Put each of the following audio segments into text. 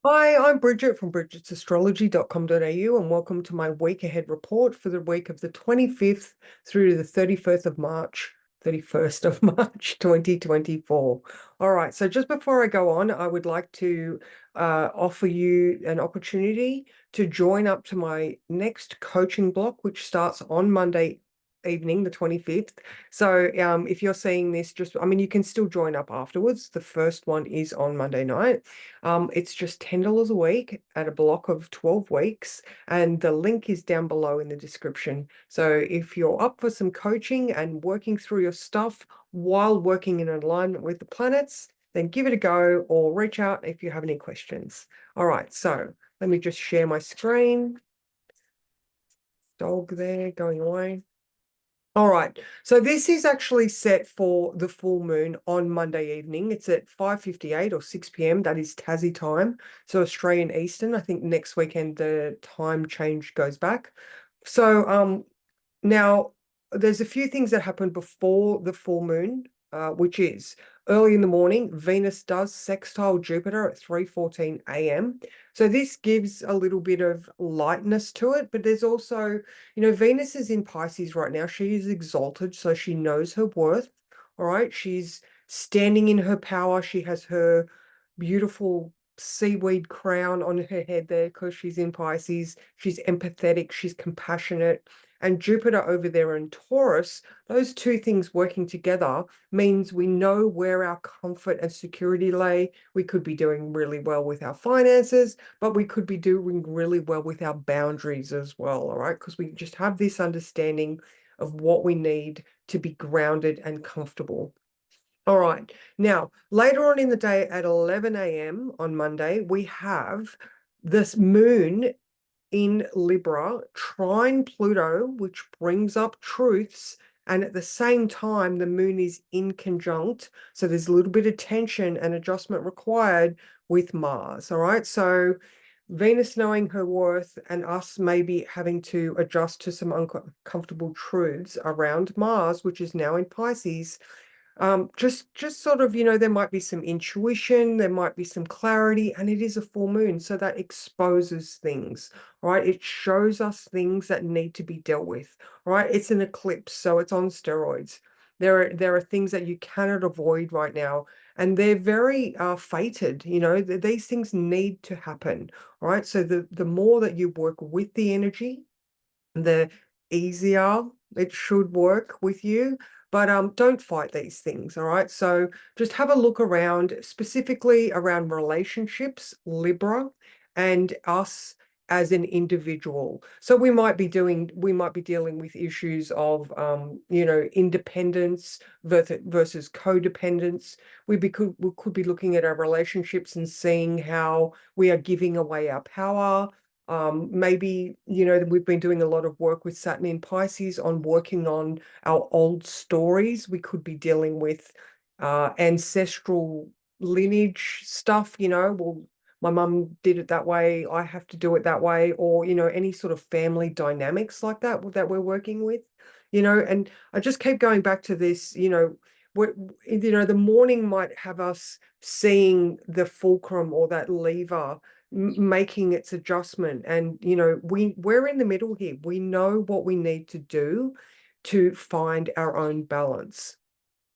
Hi, I'm Bridget from bridgetsastrology.com.au and welcome to my week ahead report for the week of the 25th through to the 31st of March 2024. All right, so just before I go on, I would like to offer you an opportunity to join up to my next coaching block, which starts on Monday evening, the 25th. So if you're seeing this, you can still join up afterwards. The first one is on Monday night. It's just $10 a week at a block of 12 weeks, and the link is down below in the description. So if you're up for some coaching and working through your stuff while working in alignment with the planets, then give it a go or reach out if you have any questions. All right, so let me just share my screen. Dog there going away. All right, so this is actually set for the full moon on Monday evening. It's at 5:58 or 6 p.m. That is Tassie time, so Australian Eastern. I think next weekend the time change goes back. So now there's a few things that happen before the full moon, which is early in the morning, Venus does sextile Jupiter at 3:14 a.m. So this gives a little bit of lightness to it, but there's also, Venus is in Pisces right now. She is exalted, so she knows her worth. All right. She's standing in her power. She has her beautiful seaweed crown on her head there because she's in Pisces. She's empathetic. She's compassionate. And Jupiter over there in Taurus, those two things working together means we know where our comfort and security lay. We could be doing really well with our finances, but we could be doing really well with our boundaries as well, all right? Because we just have this understanding of what we need to be grounded and comfortable. All right. Now, later on in the day at 11 a.m. on Monday, we have this moon in Libra, trine Pluto, which brings up truths. And at the same time, the moon is in conjunct. So there's a little bit of tension and adjustment required with Mars. All right. So Venus knowing her worth and us maybe having to adjust to some uncomfortable truths around Mars, which is now in Pisces. Just sort of, there might be some intuition, there might be some clarity, and it is a full moon, so that exposes things, right? It shows us things that need to be dealt with, right? It's an eclipse, so it's on steroids. There are things that you cannot avoid right now, and they're very fated, these things need to happen, right? So the more that you work with the energy, the easier it should work with you. But don't fight these things, all right? So just have a look around, specifically around relationships, Libra, and us as an individual. So we might be dealing with issues of, independence versus codependence. We could be looking at our relationships and seeing how we are giving away our power. Maybe, we've been doing a lot of work with Saturn in Pisces on working on our old stories. We could be dealing with ancestral lineage stuff, well, my mum did it that way, I have to do it that way, or, any sort of family dynamics like that we're working with, and I just keep going back to this, the morning might have us seeing the fulcrum or that lever making its adjustment. And we're in the middle here. We know what we need to do to find our own balance.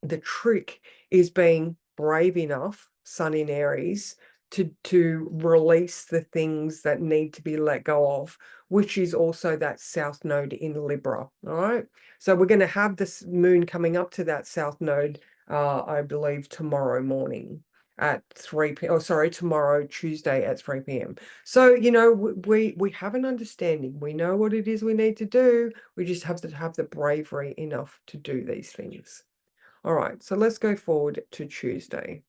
The trick is being brave enough, Sun in Aries, to release the things that need to be let go of, which is also that south node in Libra. All right. So we're going to have this moon coming up to that south node, I believe, tomorrow morning at 3 p.m. Oh, sorry, tomorrow, Tuesday at 3 p.m. So, we have an understanding. We know what it is we need to do. We just have to have the bravery enough to do these things. All right, so let's go forward to Tuesday.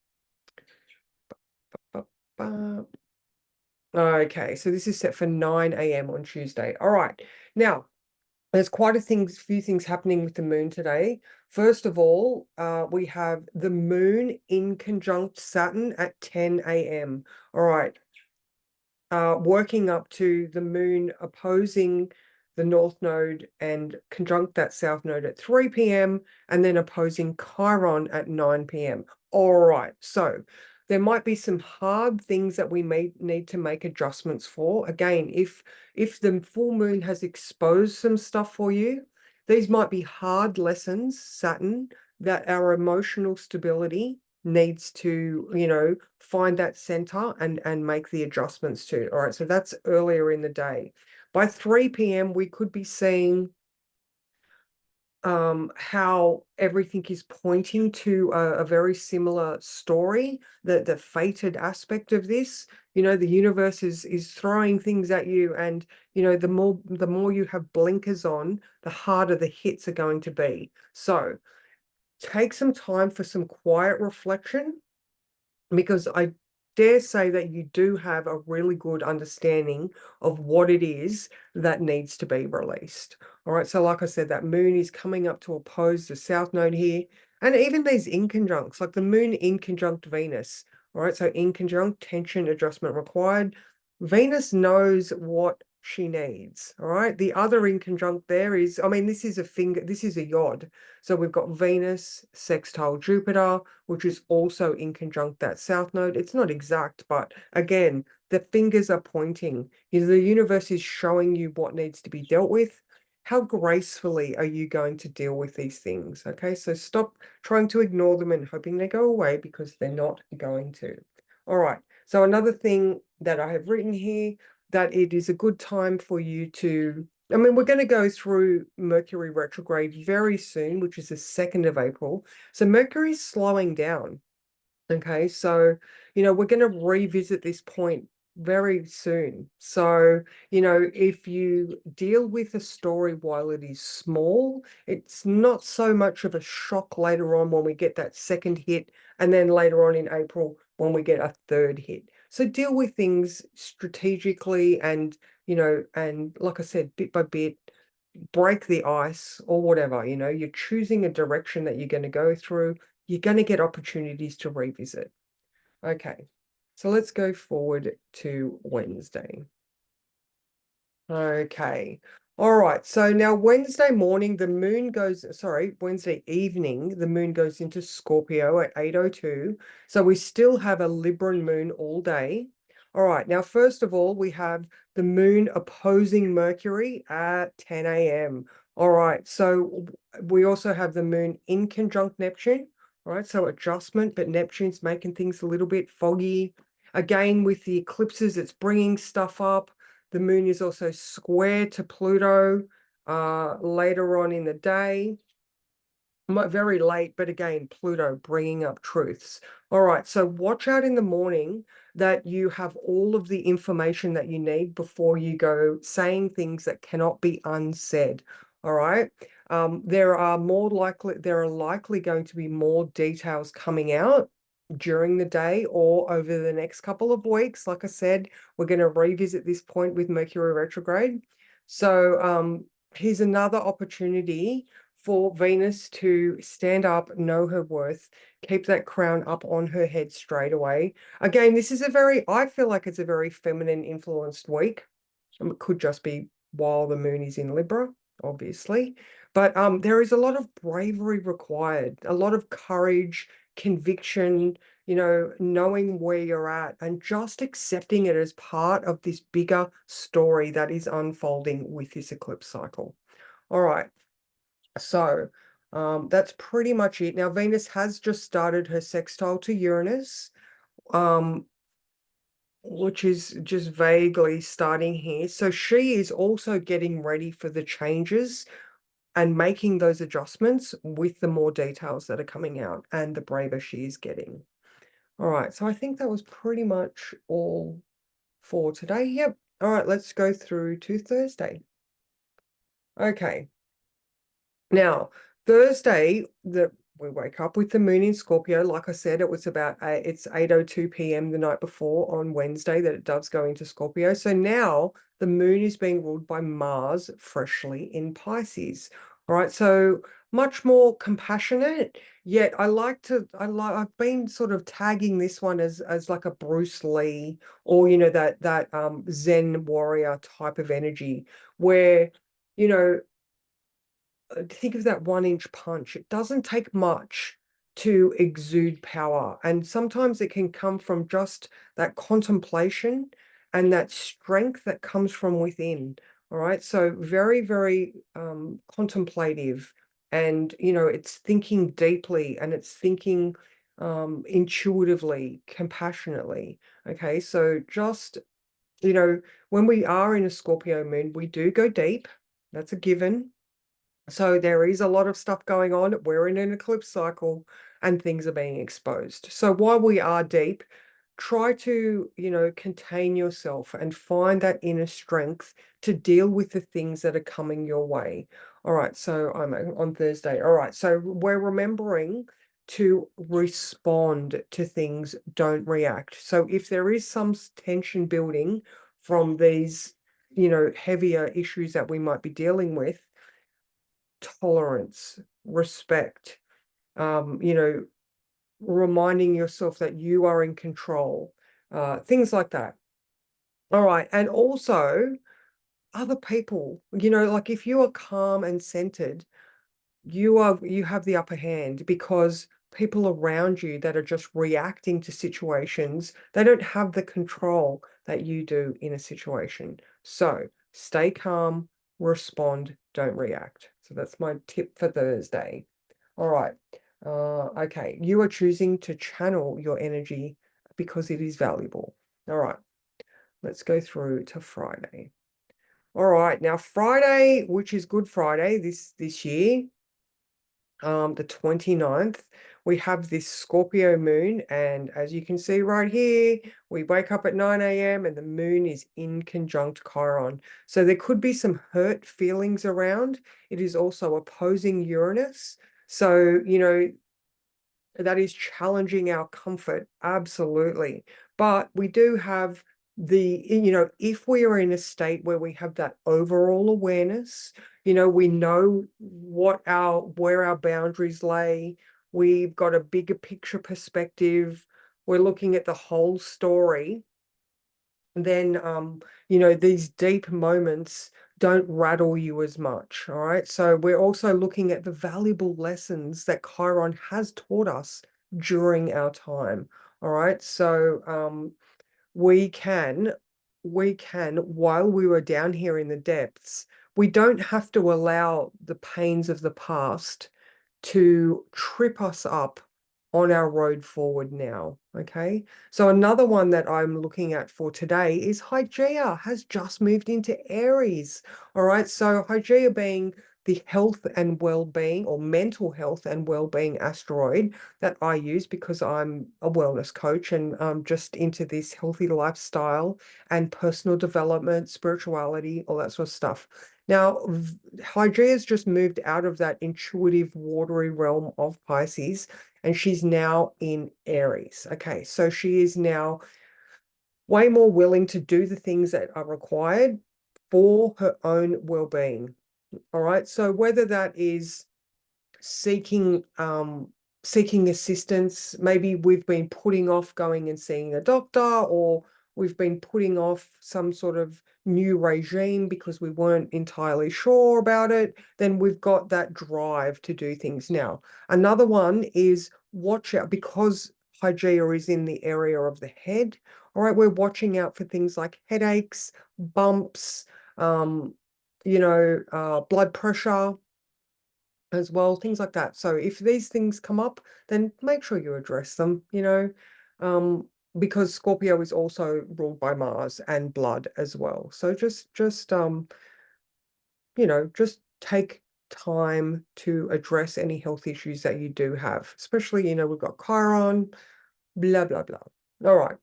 Okay, so this is set for 9 a.m. on Tuesday. All right, now there's quite few things happening with the moon today. First of all, we have the moon in conjunct Saturn at 10 a.m. All right, working up to the moon opposing the north node and conjunct that south node at 3 p.m. and then opposing Chiron at 9 p.m. All right, so there might be some hard things that we may need to make adjustments for. Again, if the full moon has exposed some stuff for you, these might be hard lessons, Saturn, that our emotional stability needs to, find that center and make the adjustments to. All right, so that's earlier in the day. By 3 p.m., we could be seeing how everything is pointing to a very similar story, the fated aspect of this. The universe is throwing things at you, and the more you have blinkers on, the harder the hits are going to be. So take some time for some quiet reflection, because I dare say that you do have a really good understanding of what it is that needs to be released. All right, so like I said, that moon is coming up to oppose the south node here, and even these inconjuncts, like the moon in conjunct Venus. All right, so in conjunct, tension adjustment required. Venus knows what she needs. All right, the other in conjunct there is, I mean, this is a yod. So we've got Venus sextile Jupiter, which is also in conjunct that south node. It's not exact, but again, the fingers are pointing. The universe is showing you what needs to be dealt with. How gracefully are you going to deal with these things? Okay, so stop trying to ignore them and hoping they go away, because they're not going to. All right, so another thing that I have written here, that it is a good time for you to, I mean, we're going to go through Mercury retrograde very soon, which is the 2nd of April. So Mercury's slowing down. Okay, so, we're going to revisit this point very soon. So, if you deal with a story while it is small, it's not so much of a shock later on when we get that second hit, and then later on in April when we get a third hit. So deal with things strategically, and, and like I said, bit by bit, break the ice or whatever. You're choosing a direction that you're going to go through. You're going to get opportunities to revisit. Okay, so let's go forward to Wednesday. Okay. All right. So now Wednesday morning, Wednesday evening, the moon goes into Scorpio at 8:02. So we still have a Libran moon all day. All right. Now, first of all, we have the moon opposing Mercury at 10 a.m. All right. So we also have the moon in conjunct Neptune. All right. So adjustment, but Neptune's making things a little bit foggy. Again, with the eclipses, it's bringing stuff up. The moon is also square to Pluto later on in the day. Very late, but again, Pluto bringing up truths. All right, so watch out in the morning that you have all of the information that you need before you go saying things that cannot be unsaid. All right. There are likely going to be more details coming out during the day or over the next couple of weeks. Like I said, we're going to revisit this point with Mercury retrograde. So here's another opportunity for Venus to stand up, know her worth, keep that crown up on her head straight away. Again, I feel like it's a very feminine influenced week. It could just be while the moon is in Libra, obviously. But there is a lot of bravery required, a lot of courage, conviction, knowing where you're at and just accepting it as part of this bigger story that is unfolding with this eclipse cycle. All right. So that's pretty much it. Now, Venus has just started her sextile to Uranus, which is just vaguely starting here. So she is also getting ready for the changes and making those adjustments with the more details that are coming out and the braver she is getting. All right, so I think that was pretty much all for today. Yep. All right, let's go through to Thursday. Okay. Now, Thursday, we wake up with the moon in Scorpio. Like I said, it's 8:02 p.m. the night before on Wednesday that it does go into Scorpio. So now the moon is being ruled by Mars freshly in Pisces. All right, so much more compassionate. Yet I've been sort of tagging this one as like a Bruce Lee, or that Zen warrior type of energy where think of that 1-inch punch. It doesn't take much to exude power. And sometimes it can come from just that contemplation and that strength that comes from within. All right. So very, very contemplative. And, it's thinking deeply and it's thinking intuitively, compassionately. Okay. So just, when we are in a Scorpio moon, we do go deep. That's a given. So there is a lot of stuff going on. We're in an eclipse cycle and things are being exposed. So while we are deep, try to, contain yourself and find that inner strength to deal with the things that are coming your way. All right, so I'm on Thursday. All right, so we're remembering to respond to things, don't react. So if there is some tension building from these, heavier issues that we might be dealing with, tolerance, respect, reminding yourself that you are in control, things like that. All right. And also other people, like if you are calm and centered, you have the upper hand because people around you that are just reacting to situations, they don't have the control that you do in a situation. So stay calm, respond, don't react. So that's my tip for Thursday. All right. Okay. You are choosing to channel your energy because it is valuable. All right. Let's go through to Friday. All right. Now Friday, which is Good Friday this year, the 29th, we have this Scorpio moon, and as you can see right here, we wake up at 9 a.m. and the moon is in conjunct Chiron. So there could be some hurt feelings around. It is also opposing Uranus. So, that is challenging our comfort, absolutely. But we do have if we are in a state where we have that overall awareness, we know where our boundaries lay, we've got a bigger picture perspective, we're looking at the whole story, then these deep moments don't rattle you as much. All right. So we're also looking at the valuable lessons that Chiron has taught us during our time. All right. So we can, while we were down here in the depths, we don't have to allow the pains of the past to trip us up on our road forward now. Okay. So another one that I'm looking at for today is Hygeia has just moved into Aries. All right. So Hygeia being the health and well-being or mental health and well-being asteroid that I use because I'm a wellness coach and just into this healthy lifestyle and personal development, spirituality, all that sort of stuff. Now, Hygeia's just moved out of that intuitive, watery realm of Pisces, and she's now in Aries. Okay, so she is now way more willing to do the things that are required for her own well-being. All right, so whether that is seeking assistance, maybe we've been putting off going and seeing a doctor, or we've been putting off some sort of new regime because we weren't entirely sure about it, then we've got that drive to do things now. Another one is watch out because Hygeia is in the area of the head. All right, we're watching out for things like headaches, bumps, blood pressure as well, things like that. So if these things come up, then make sure you address them, because Scorpio is also ruled by Mars and blood as well. So just take time to address any health issues that you do have, especially, we've got Chiron, blah, blah, blah. All right.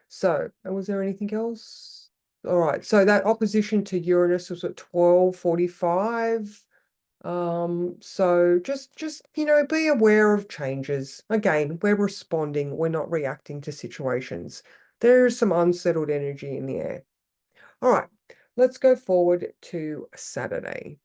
So, and was there anything else? All right. So that opposition to Uranus was at 12:45. So just be aware of changes. Again, we're responding, we're not reacting to situations. There's some unsettled energy in the air. All right, let's go forward to Saturday.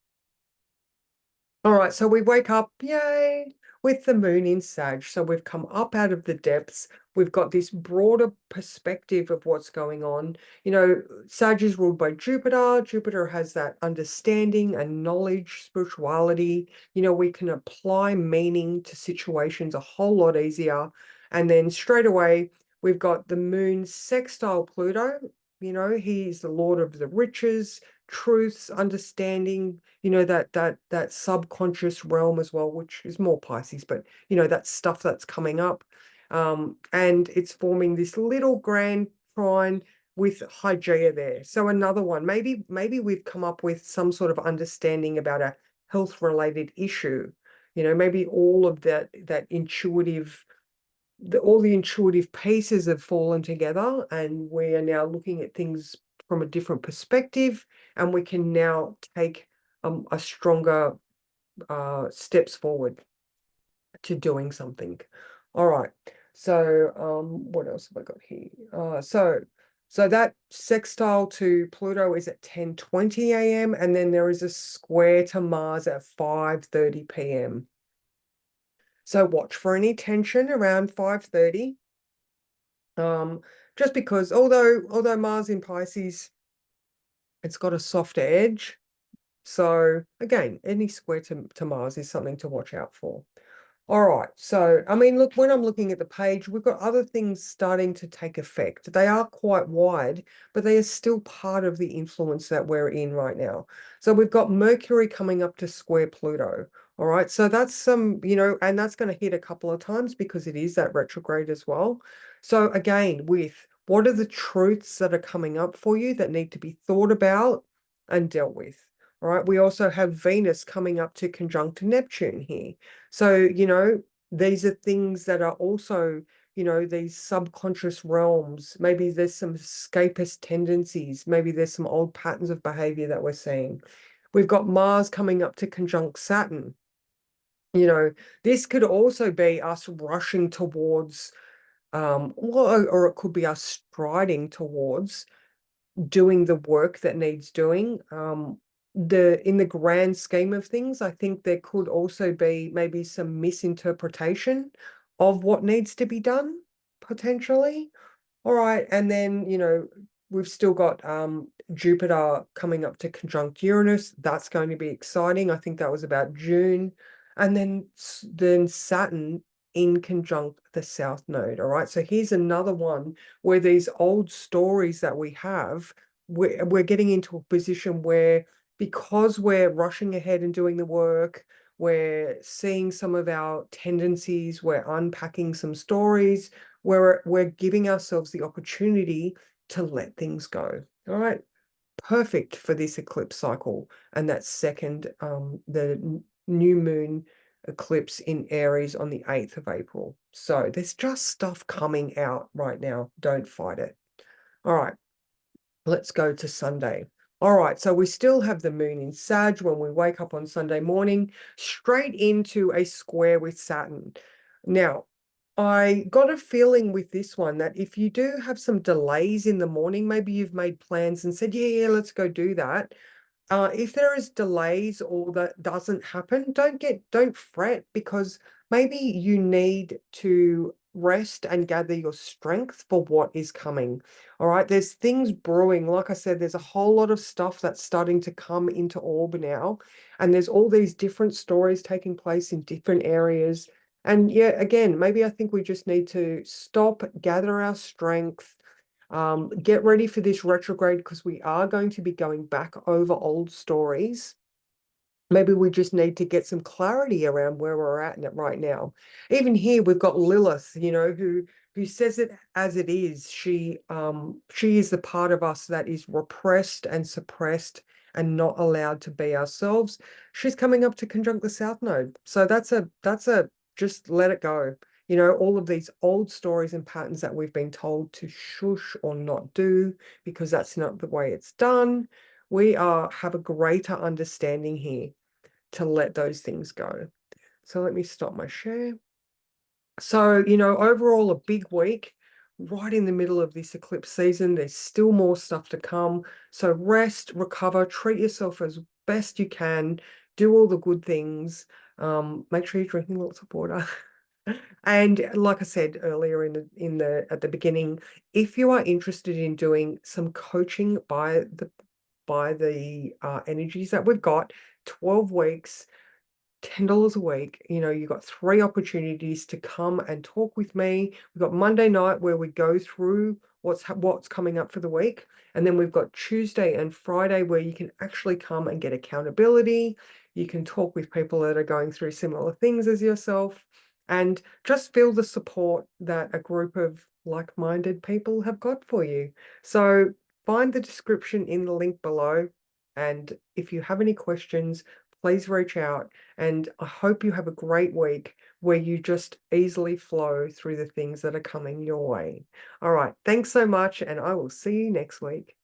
All right, so we wake up, yay, with the moon in Sag. So we've come up out of the depths. We've got this broader perspective of what's going on. You know, Sag is ruled by Jupiter. Jupiter has that understanding and knowledge, spirituality. You know, we can apply meaning to situations a whole lot easier. And then straight away, we've got the moon sextile Pluto. You know, he's the lord of the riches, truths, understanding, you know, that subconscious realm as well, which is more Pisces, but you know, that stuff that's coming up. And it's forming this little grand trine with Hygeia there. So another one, maybe we've come up with some sort of understanding about a health related issue. You know, maybe all of that intuitive all the intuitive pieces have fallen together, and we are now looking at things from a different perspective, and we can now take a stronger steps forward to doing something. All right. So what else have I got here? So that sextile to Pluto is at 10:20 a.m. and then there is a square to Mars at 5:30 p.m. So watch for any tension around 5:30. Just because although Mars in Pisces, it's got a softer edge. So again, any square to Mars is something to watch out for. All right. So, I mean, look, when I'm looking at the page, we've got other things starting to take effect. They are quite wide, but they are still part of the influence that we're in right now. So we've got Mercury coming up to square Pluto. All right. So that's some, you know, and that's going to hit a couple of times because it is that retrograde as well. So again, with what are the truths that are coming up for you that need to be thought about and dealt with? All right. We also have Venus coming up to conjunct Neptune here. So, you know, these are things that are also, you know, these subconscious realms. Maybe there's some escapist tendencies. Maybe there's some old patterns of behavior that we're seeing. We've got Mars coming up to conjunct Saturn. You know, this could also be us rushing towards, or it could be us striding towards doing the work that needs doing. In the grand scheme of things, I think there could also be maybe some misinterpretation of what needs to be done, potentially. All right, and then, you know, we've still got Jupiter coming up to conjunct Uranus. That's going to be exciting. I think that was about June. And then Saturn in conjunct the South Node. All right, so here's another one where these old stories that we have, we're getting into a position where because we're rushing ahead and doing the work, we're seeing some of our tendencies, we're unpacking some stories, we're giving ourselves the opportunity to let things go. All right. Perfect for this eclipse cycle. And that second, the new moon eclipse in Aries on the 8th of April. So there's just stuff coming out right now. Don't fight it. All right. Let's go to Sunday. All right, so we still have the moon in Sag when we wake up on Sunday morning, straight into a square with Saturn. Now, I got a feeling with this one that if you do have some delays in the morning, maybe you've made plans and said, yeah, let's go do that. If there is delays or that doesn't happen, don't fret, because maybe you need to rest and gather your strength for what is coming. All right, there's things brewing. Like I said, there's a whole lot of stuff that's starting to come into orb now, and there's all these different stories taking place in different areas. And yeah, again, maybe I think we just need to stop, gather our strength, get ready for this retrograde because we are going to be going back over old stories. Maybe we just need to get some clarity around where we're at in it right now. Even here, we've got Lilith, you know, who says it as it is. She is the part of us that is repressed and suppressed and not allowed to be ourselves. She's coming up to conjunct the South Node. So that's a just let it go. You know, all of these old stories and patterns that we've been told to shush or not do because that's not the way it's done. We have a greater understanding here to let those things go. So let me stop my share. So, you know, overall a big week, right in the middle of this eclipse season. There's still more stuff to come. So rest, recover, treat yourself as best you can. do all the good things. Make sure you're drinking lots of water. And like I said earlier at the beginning, if you are interested in doing some coaching by the energies that we've got, 12 weeks, $10 a week. You know, you've got 3 opportunities to come and talk with me. We've got Monday night where we go through what's coming up for the week. And then we've got Tuesday and Friday where you can actually come and get accountability. You can talk with people that are going through similar things as yourself and just feel the support that a group of like-minded people have got for you. So find the description in the link below. And if you have any questions, please reach out. And I hope you have a great week where you just easily flow through the things that are coming your way. All right. Thanks so much. And I will see you next week.